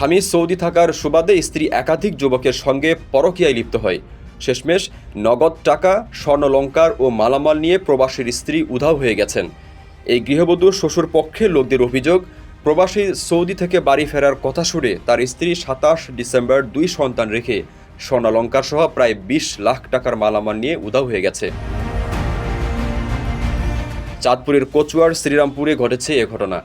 স্বামী সৌদি থাকার সুবাদে স্ত্রী একাধিক যুবকের সঙ্গে পরকীয়ায় লিপ্ত হয়। শেষমেশ নগদ টাকা, স্বর্ণালংকার ও মালামাল নিয়ে প্রবাসীর স্ত্রী উধাও হয়ে গেছেন। এই গৃহবধূর শ্বশুর পক্ষের লোকদের অভিযোগ, প্রবাসী সৌদি থেকে বাড়ি ফেরার কথা শুনে তার স্ত্রী ২৭ ডিসেম্বর ২ সন্তান রেখে স্বর্ণালংকার সহ প্রায় ২০ লাখ টাকার মালামাল নিয়ে উধাও হয়ে গেছে। চাঁদপুরের কচুয়ার শ্রীরামপুরে ঘটেছে এ ঘটনা।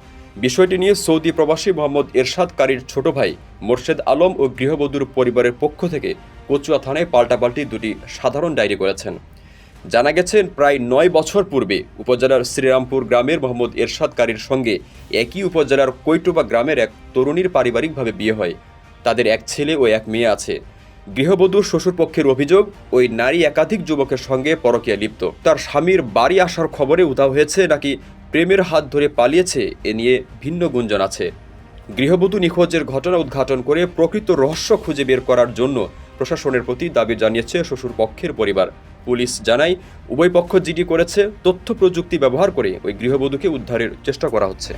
বিষয়টি নিয়ে সৌদি প্রবাসী মোহাম্মদ এরশাদ কারীর ছোট ভাই মোর্শেদ আলম ও গৃহবধূর পরিবারের পক্ষ থেকে কচুয়া থানায় পাল্টাপাল্টি দুটি সাধারণ ডায়েরি করেছেন। জানা গেছে, প্রায় ৯ বছর পূর্বে উপজেলার শ্রীরামপুর গ্রামের মোহাম্মদ এরশাদ কারীর সঙ্গে একই উপজেলার কৈটুবা গ্রামের এক তরুণীর পারিবারিকভাবে বিয়ে হয়। তাদের এক ছেলে ও এক মেয়ে আছে। গৃহবধূর শ্বশুরপক্ষের অভিযোগ, ওই নারী একাধিক যুবকের সঙ্গে পরকীয়ায় লিপ্ত। তার স্বামীর বাড়ি আসার খবরে উধাও হয়েছে নাকি প্রেমের হাত ধরে পালিয়েছে, এ নিয়ে ভিন্ন গুঞ্জন আছে। গৃহবধূ নিখোঁজের ঘটনা উদ্ঘাটন করে প্রকৃত রহস্য খুঁজে বের করার জন্য প্রশাসনের প্রতি দাবি জানিয়েছে শ্বশুরপক্ষের পরিবার। পুলিশ জানায়, উভয় পক্ষ জিডি করেছে। তথ্য প্রযুক্তি ব্যবহার করে ওই গৃহবধূকে উদ্ধারের চেষ্টা করা হচ্ছে।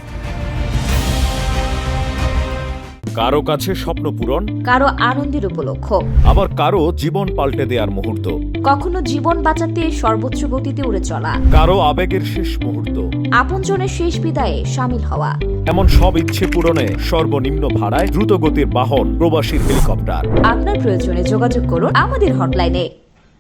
কারো কাছে স্বপ্ন পূরণ, কারো আনন্দের উপলক্ষ, আবার কারো জীবন পাল্টে দেওয়ার মুহূর্ত, কখনো জীবন বাঁচাতে সর্বোচ্চ গতিতে উড়ে চলা, কারো আবেগের শেষ মুহূর্ত, আপনজনের শেষ বিদায়ে শামিল হওয়া। এমন সব ইচ্ছে পূরণে সর্বনিম্ন ভাড়ায় দ্রুতগতির বাহন প্রবাসীর হেলিকপ্টার। আপনার প্রয়োজনে যোগাযোগ করুন আমাদের হটলাইনে।